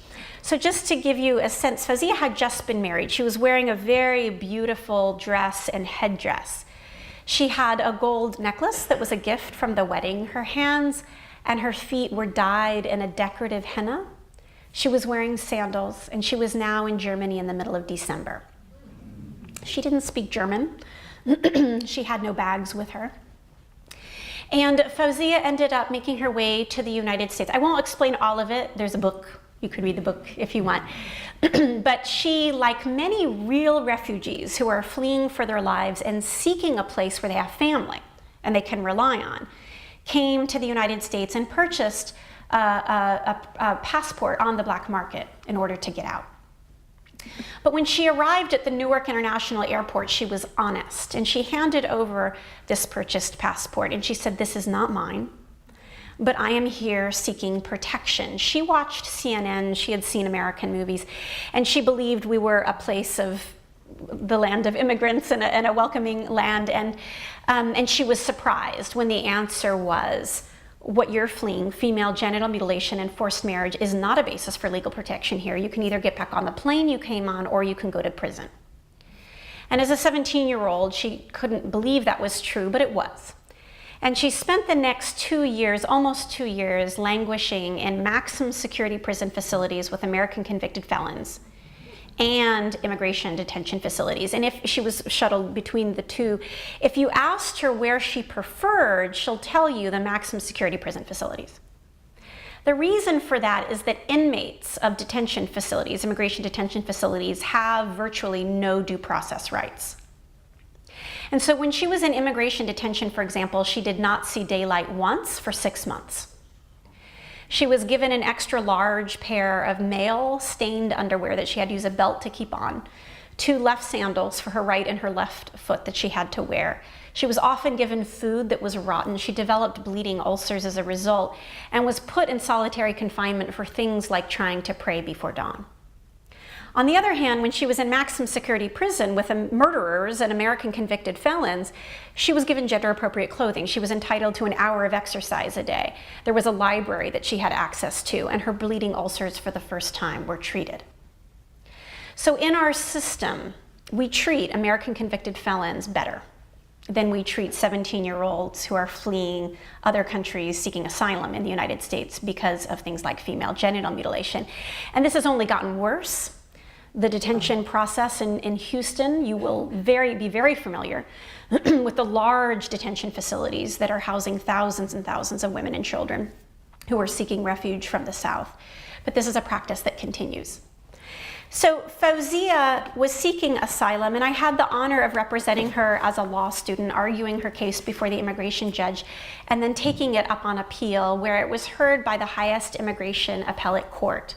So just to give you a sense, Fawzia had just been married. She was wearing a very beautiful dress and headdress. She had a gold necklace that was a gift from the wedding. Her hands and her feet were dyed in a decorative henna. She was wearing sandals, and she was now in Germany in the middle of December. She didn't speak German. She had no bags with her. And Fawzia ended up making her way to the United States. I won't explain all of it. There's a book. You could read the book if you want. But she, like many real refugees who are fleeing for their lives and seeking a place where they have family and they can rely on, came to the United States and purchased a passport on the black market in order to get out. But when she arrived at the Newark International Airport, she was honest, and she handed over this purchased passport, and she said, "This is not mine, but I am here seeking protection." She watched CNN, she had seen American movies, and she believed we were a place of the land of immigrants and a welcoming land, and she was surprised when the answer was, "What you're fleeing, female genital mutilation and forced marriage, is not a basis for legal protection here. You can either get back on the plane you came on, or you can go to prison." And as a 17-year-old, she couldn't believe that was true, but it was. And she spent the next 2 years, almost 2 years, languishing in maximum security prison facilities with American convicted felons and immigration detention facilities. And if she was shuttled between the two, if you asked her where she preferred, she'll tell you the maximum security prison facilities. The reason for that is that inmates of detention facilities, immigration detention facilities, have virtually no due process rights. And so when she was in immigration detention, for example, she did not see daylight once for 6 months. She was given an extra large pair of male stained underwear that she had to use a belt to keep on, 2 left sandals for her right and her left foot that she had to wear. She was often given food that was rotten. She developed bleeding ulcers as a result and was put in solitary confinement for things like trying to pray before dawn. On the other hand, when she was in maximum security prison with murderers and American convicted felons, she was given gender-appropriate clothing. She was entitled to an hour of exercise a day. There was a library that she had access to, and her bleeding ulcers for the first time were treated. So in our system, we treat American convicted felons better than we treat 17-year-olds who are fleeing other countries seeking asylum in the United States because of things like female genital mutilation. And this has only gotten worse. The detention process in Houston, you will be very familiar with the large detention facilities that are housing thousands and thousands of women and children who are seeking refuge from the South. But this is a practice that continues. So Fauzia was seeking asylum, and I had the honor of representing her as a law student, arguing her case before the immigration judge, and then taking it up on appeal, where it was heard by the highest immigration appellate court.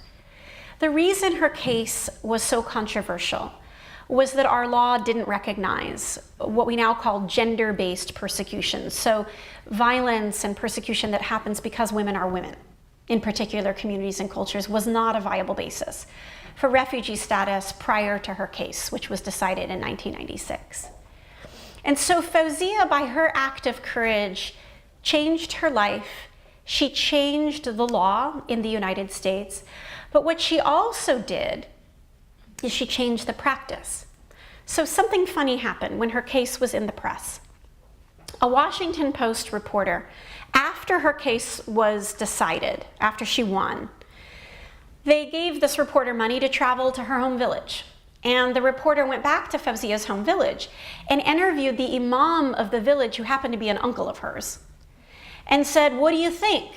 The reason her case was so controversial was that our law didn't recognize what we now call gender-based persecution. So violence and persecution that happens because women are women in particular communities and cultures was not a viable basis for refugee status prior to her case, which was decided in 1996. And so Fauzia, by her act of courage, changed her life. She changed the law in the United States. But what she also did is she changed the practice. So something funny happened when her case was in the press. A Washington Post reporter, after her case was decided, after she won, they gave this reporter money to travel to her home village. And the reporter went back to Fauzia's home village and interviewed the imam of the village, who happened to be an uncle of hers, and said, "What do you think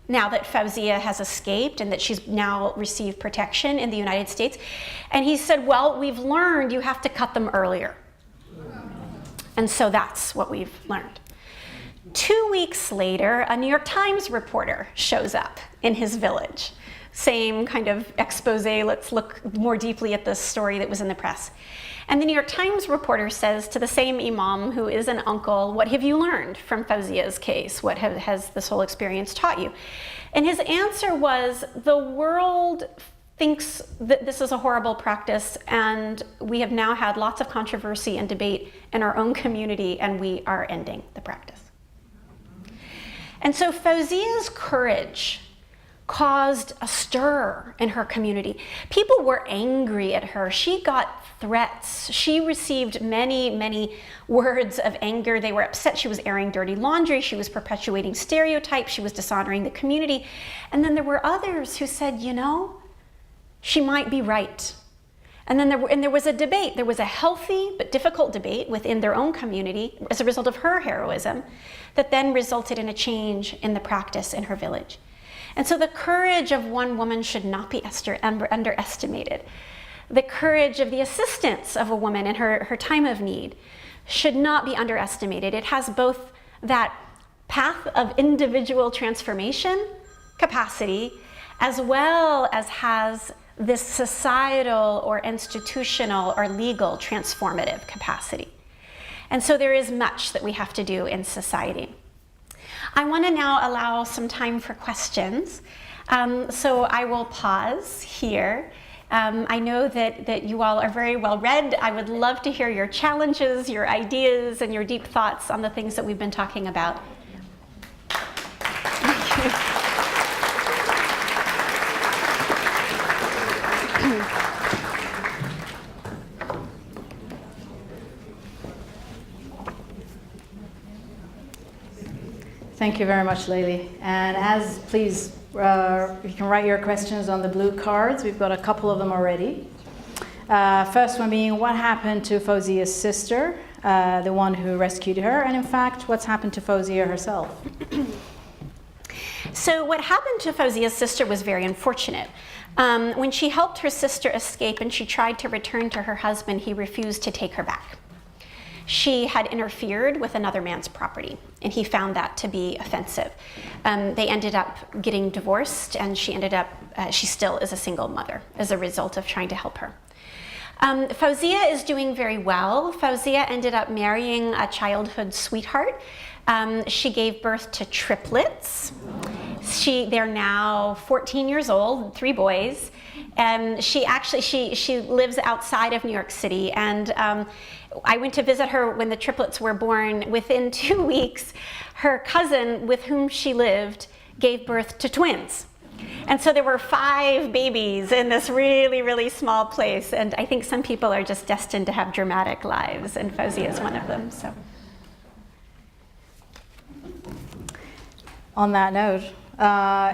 now that Fauzia has escaped and that she's now received protection in the United States?" And he said, "Well, we've learned you have to cut them earlier." And so that's what we've learned. 2 weeks later, a New York Times reporter shows up in his village. Same kind of expose, let's look more deeply at this story that was in the press. And the New York Times reporter says to the same imam, who is an uncle, "What have you learned from Fauzia's case? What has this whole experience taught you?" And his answer was, "The world thinks that this is a horrible practice, and we have now had lots of controversy and debate in our own community, and we are ending the practice." And so Fauzia's courage caused a stir in her community. People were angry at her. She got threats. She received many, many words of anger. They were upset she was airing dirty laundry. She was perpetuating stereotypes. She was dishonoring the community. And then there were others who said, you know, she might be right. And then there was a debate. There was a healthy but difficult debate within their own community as a result of her heroism that then resulted in a change in the practice in her village. And so the courage of one woman should not be underestimated. The courage of the assistance of a woman in her time of need should not be underestimated. It has both that path of individual transformation capacity, as well as has this societal or institutional or legal transformative capacity. And so there is much that we have to do in society. I want to now allow some time for questions. So I will pause here. I know that you all are very well read. I would love to hear your challenges, your ideas, and your deep thoughts on the things that we've been talking about. Thank you. Thank you very much, Layli. And please, you can write your questions on the blue cards. We've got a couple of them already. First one being, what happened to Fawzia's sister, the one who rescued her, and in fact, what's happened to Fawzia herself? So what happened to Fawzia's sister was very unfortunate. When she helped her sister escape and she tried to return to her husband, he refused to take her back. She had interfered with another man's property, and he found that to be offensive. They ended up getting divorced, and she still is a single mother as a result of trying to help her. Fawzia is doing very well. Fawzia ended up marrying a childhood sweetheart. She gave birth to triplets. They're now 14 years old, 3 boys. And she lives outside of New York City. And I went to visit her when the triplets were born. Within 2 weeks, her cousin with whom she lived gave birth to twins. And so there were 5 babies in this really, really small place. And I think some people are just destined to have dramatic lives, and Fawzia is one of them. So. On that note,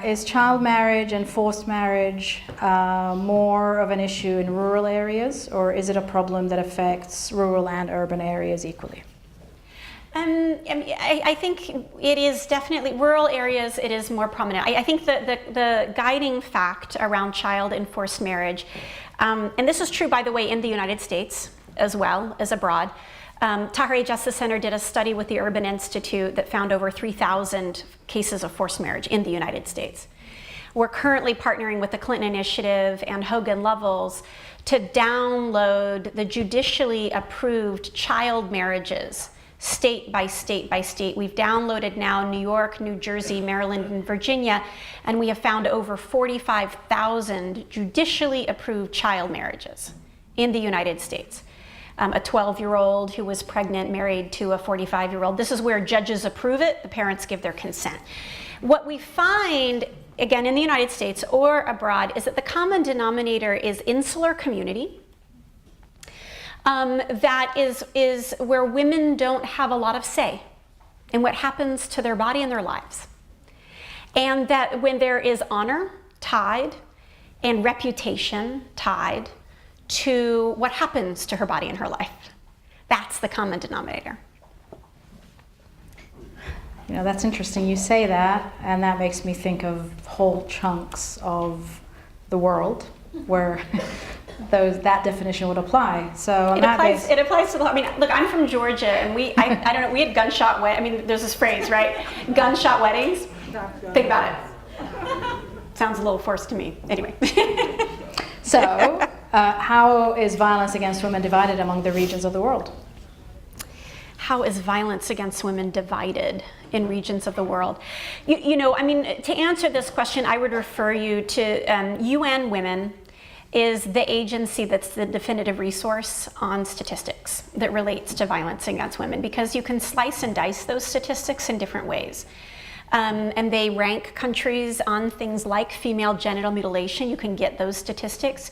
is child marriage and forced marriage more of an issue in rural areas, or is it a problem that affects rural and urban areas equally? I think it is definitely, rural areas, it is more prominent. I think the guiding fact around child and forced marriage, and this is true, by the way, in the United States as well as abroad. Tahirih Justice Center did a study with the Urban Institute that found over 3,000 cases of forced marriage in the United States. We're currently partnering with the Clinton Initiative and Hogan Lovells to download the judicially approved child marriages state by state by state. We've downloaded now New York, New Jersey, Maryland, and Virginia, and we have found over 45,000 judicially approved child marriages in the United States. A 12-year-old who was pregnant married to a 45-year-old. This is where judges approve it, the parents give their consent. What we find, again, in the United States or abroad, is that the common denominator is insular community. That is where women don't have a lot of say in what happens to their body and their lives. And that when there is honor tied and reputation tied to what happens to her body and her life, that's the common denominator. You know, that's interesting you say that, and that makes me think of whole chunks of the world where that definition would apply. So it applies to the. I mean, look, I'm from Georgia, and I don't know. We had gunshot there's this phrase, right? Gunshot weddings. Think about it. Sounds a little forced to me. Anyway. So, how is violence against women divided among the regions of the world? How is violence against women divided in regions of the world? To answer this question, I would refer you to UN Women. Is the agency that's the definitive resource on statistics that relates to violence against women, because you can slice and dice those statistics in different ways. And they rank countries on things like female genital mutilation. You can get those statistics.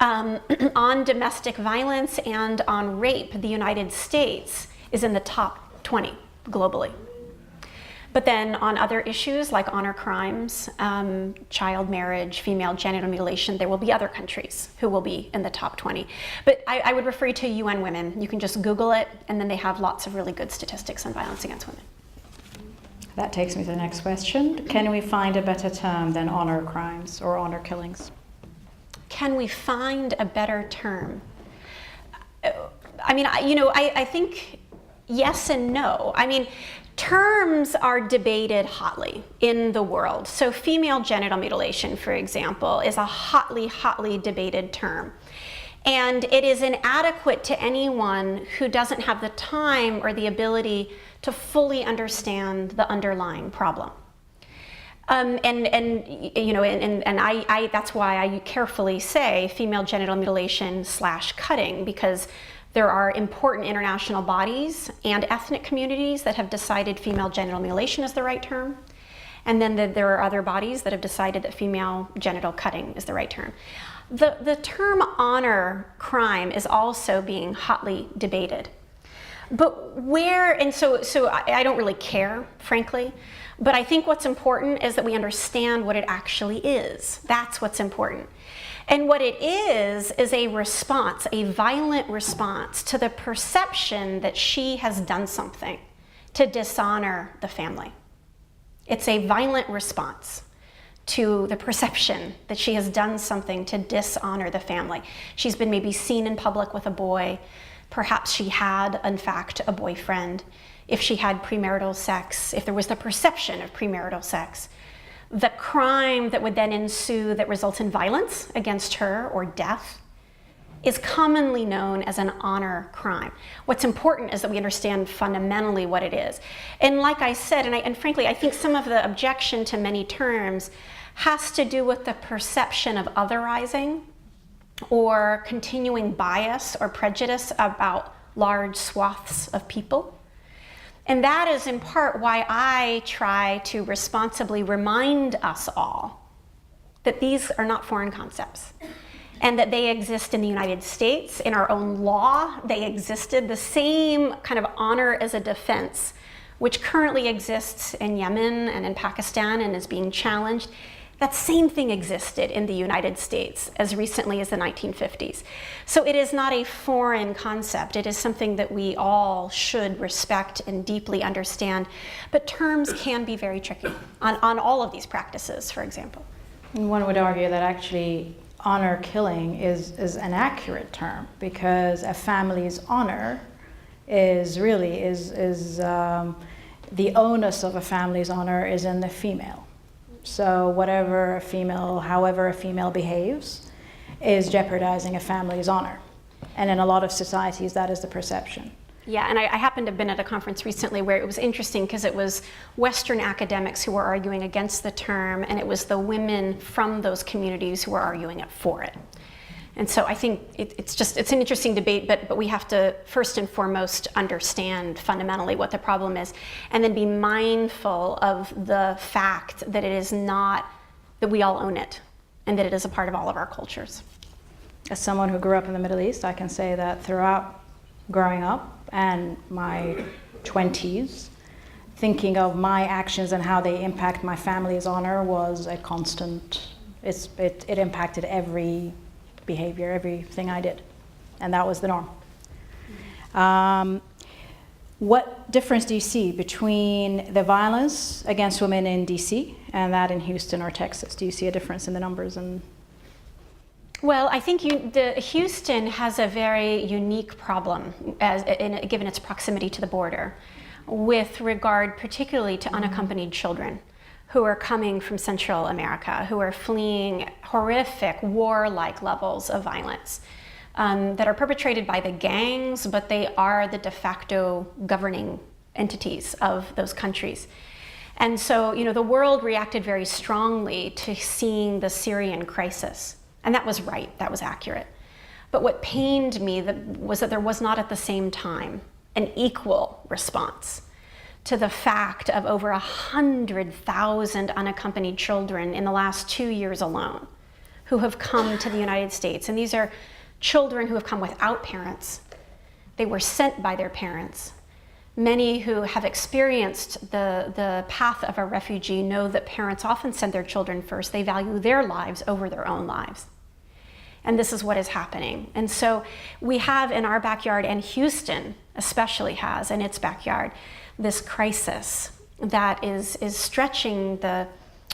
On domestic violence and on rape, the United States is in the top 20 globally. But then on other issues like honor crimes, child marriage, female genital mutilation, there will be other countries who will be in the top 20. But I would refer you to UN Women. You can just Google it, and then they have lots of really good statistics on violence against women. That takes me to the next question. Can we find a better term than honor crimes or honor killings? Can we find a better term? I think yes and no. Terms are debated hotly in the world. So female genital mutilation, for example, is a hotly debated term. And it is inadequate to anyone who doesn't have the time or the ability to fully understand the underlying problem. That's why I carefully say female genital mutilation / cutting, because there are important international bodies and ethnic communities that have decided female genital mutilation is the right term. And then there are other bodies that have decided that female genital cutting is the right term. The term honor crime is also being hotly debated. But so I don't really care, frankly. But I think what's important is that we understand what it actually is. That's what's important. And what it is a response, a violent response to the perception that she has done something to dishonor the family. It's a violent response to the perception that she has done something to dishonor the family. She's been maybe seen in public with a boy. Perhaps she had, in fact, a boyfriend. If she had premarital sex, if there was the perception of premarital sex, the crime that would then ensue that results in violence against her or death is commonly known as an honor crime. What's important is that we understand fundamentally what it is. And like I said, and frankly, I think some of the objection to many terms has to do with the perception of otherizing or continuing bias or prejudice about large swaths of people. And that is in part why I try to responsibly remind us all that these are not foreign concepts and that they exist in the United States. In our own law, they existed. The same kind of honor as a defense, which currently exists in Yemen and in Pakistan and is being challenged, that same thing existed in the United States as recently as the 1950s. So it is not a foreign concept. It is something that we all should respect and deeply understand. But terms can be very tricky on all of these practices, for example. And one would argue that actually honor killing is an accurate term, because a family's honor is really the onus of a family's honor is in the female. So however a female behaves is jeopardizing a family's honor. And in a lot of societies, that is the perception. Yeah, and I happened to have been at a conference recently where it was interesting because it was Western academics who were arguing against the term, and it was the women from those communities who were arguing for it. And so I think it's an interesting debate, but we have to first and foremost understand fundamentally what the problem is, and then be mindful of the fact that it is not, that we all own it, and that it is a part of all of our cultures. As someone who grew up in the Middle East, I can say that throughout growing up and my 20s, thinking of my actions and how they impact my family's honor was a constant. It impacted every behavior, everything I did, and that was the norm. What difference do you see between the violence against women in DC and that in Houston or Texas? Do you see a difference in the numbers? Well, I think Houston has a very unique problem given its proximity to the border with regard particularly to unaccompanied children who are coming from Central America, who are fleeing horrific war-like levels of violence that are perpetrated by the gangs, but they are the de facto governing entities of those countries. And so, the world reacted very strongly to seeing the Syrian crisis. And that was right, that was accurate. But what pained me was that there was not at the same time an equal response to the fact of over 100,000 unaccompanied children in the last 2 years alone who have come to the United States. And these are children who have come without parents. They were sent by their parents. Many who have experienced the path of a refugee know that parents often send their children first. They value their lives over their own lives. And this is what is happening. And so we have in our backyard, and Houston especially has in its backyard, this crisis that is stretching the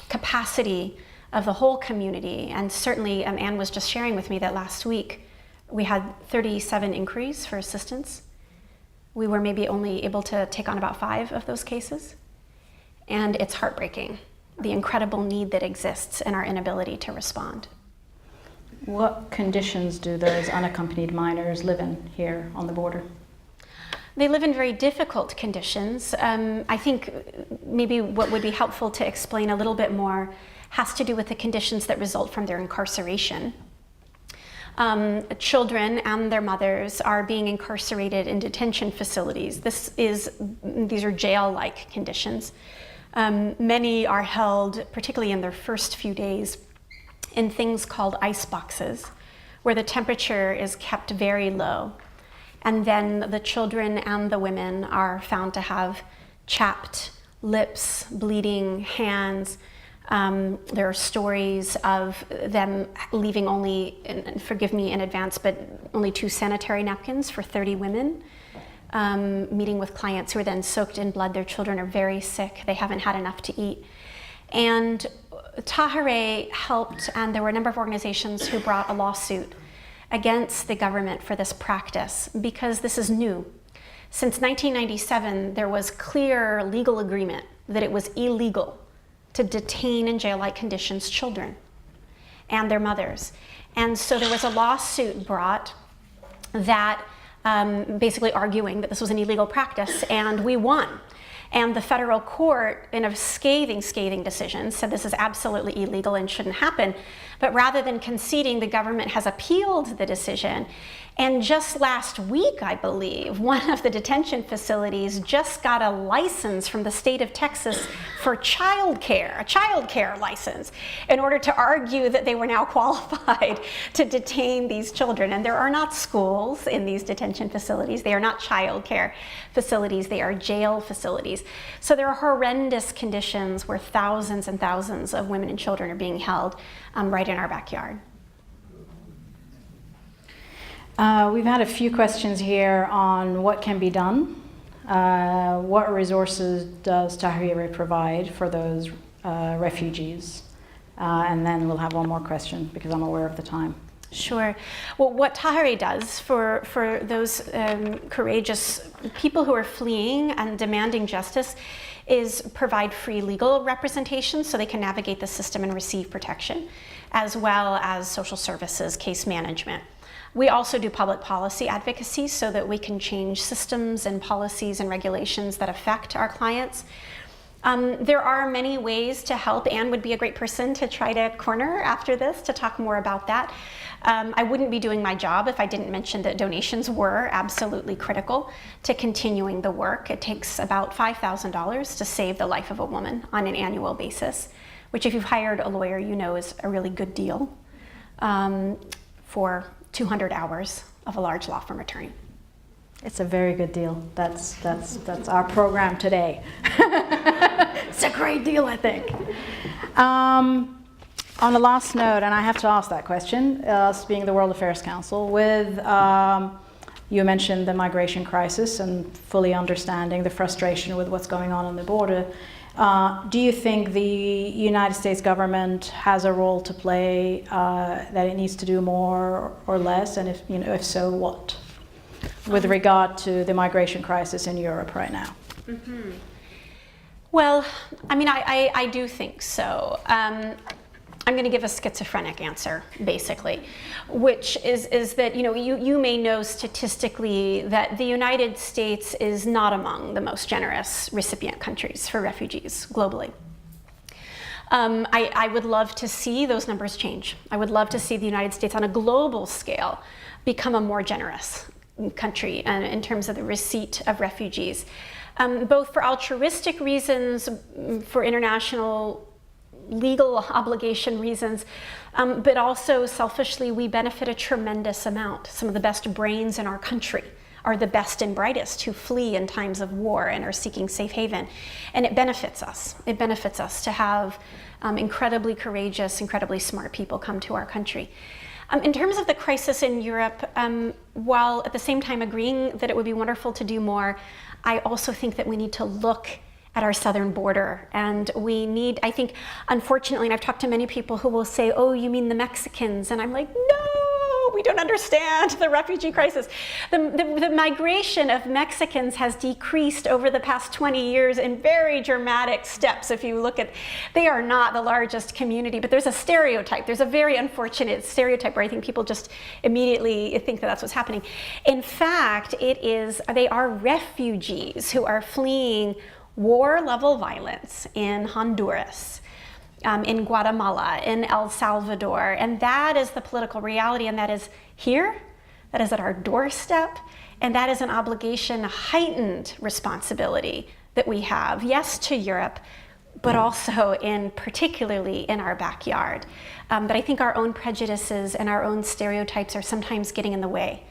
capacity of the whole community. And certainly, Anne was just sharing with me that last week we had 37 inquiries for assistance. We were maybe only able to take on about 5 of those cases. And it's heartbreaking, the incredible need that exists and our inability to respond. What conditions do those unaccompanied minors live in here on the border? They live in very difficult conditions. I think maybe what would be helpful to explain a little bit more has to do with the conditions that result from their incarceration. Children and their mothers are being incarcerated in detention facilities. These are jail-like conditions. Many are held, particularly in their first few days, in things called ice boxes, where the temperature is kept very low. And then the children and the women are found to have chapped lips, bleeding hands, There are stories of them leaving only, and forgive me in advance, but only 2 sanitary napkins for 30 women, meeting with clients who are then soaked in blood. Their children are very sick. They haven't had enough to eat. And Tahirih helped, and there were a number of organizations who brought a lawsuit against the government for this practice because this is new. Since 1997, there was clear legal agreement that it was illegal to detain in jail-like conditions children and their mothers. And so there was a lawsuit brought that basically arguing that this was an illegal practice, and we won. And the federal court, in a scathing decision, said this is absolutely illegal and shouldn't happen. But rather than conceding, the government has appealed the decision. And just last week, I believe, one of the detention facilities just got a license from the state of Texas for childcare, a childcare license, in order to argue that they were now qualified to detain these children. And there are not schools in these detention facilities. They are not childcare facilities. They are jail facilities. So there are horrendous conditions where thousands and thousands of women and children are being held right in our backyard. We've had a few questions here on what can be done. What resources does Tahirih provide for those refugees? And then we'll have one more question because I'm aware of the time. Sure. Well, what Tahirih does for those courageous people who are fleeing and demanding justice is provide free legal representation so they can navigate the system and receive protection, as well as social services, case management. We also do public policy advocacy so that we can change systems and policies and regulations that affect our clients. There are many ways to help. Anne would be a great person to try to corner after this to talk more about that. I wouldn't be doing my job if I didn't mention that donations were absolutely critical to continuing the work. It takes about $5,000 to save the life of a woman on an annual basis, which if you've hired a lawyer, you know is a really good deal for 200 hours of a large law firm attorney. It's a very good deal. That's our program today. It's a great deal, I think. On the last note, and I have to ask that question, us being the World Affairs Council, with you mentioned the migration crisis and fully understanding the frustration with what's going on the border. Do you think the United States government has a role to play, that it needs to do more or less, and if so, what? With regard to the migration crisis in Europe right now? Mm-hmm. Well, I mean, I do think so. I'm going to give a schizophrenic answer, basically, which is that, you may know statistically that the United States is not among the most generous recipient countries for refugees globally. I would love to see those numbers change. I would love to see the United States on a global scale become a more generous country in terms of the receipt of refugees, both for altruistic reasons, for international legal obligation reasons, but also selfishly, we benefit a tremendous amount. Some of the best brains in our country are the best and brightest who flee in times of war and are seeking safe haven. And it benefits us. It benefits us to have incredibly courageous, incredibly smart people come to our country. In terms of the crisis in Europe, while at the same time agreeing that it would be wonderful to do more, I also think that we need to look at our southern border. And we need, I think, unfortunately, and I've talked to many people who will say, oh, you mean the Mexicans? And I'm like, no, we don't understand the refugee crisis. The migration of Mexicans has decreased over the past 20 years in very dramatic steps. If you look at, they are not the largest community, but there's a stereotype. There's a very unfortunate stereotype where I think people just immediately think that that's what's happening. In fact, they are refugees who are fleeing war-level violence in Honduras, in Guatemala, in El Salvador, and that is the political reality, and that is here, that is at our doorstep, and that is an obligation, a heightened responsibility that we have, yes, to Europe, but also particularly in our backyard. But I think our own prejudices and our own stereotypes are sometimes getting in the way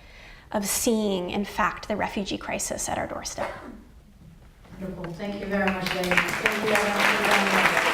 of seeing, in fact, the refugee crisis at our doorstep. Wonderful. Thank you very much, Layli. Thank you very much.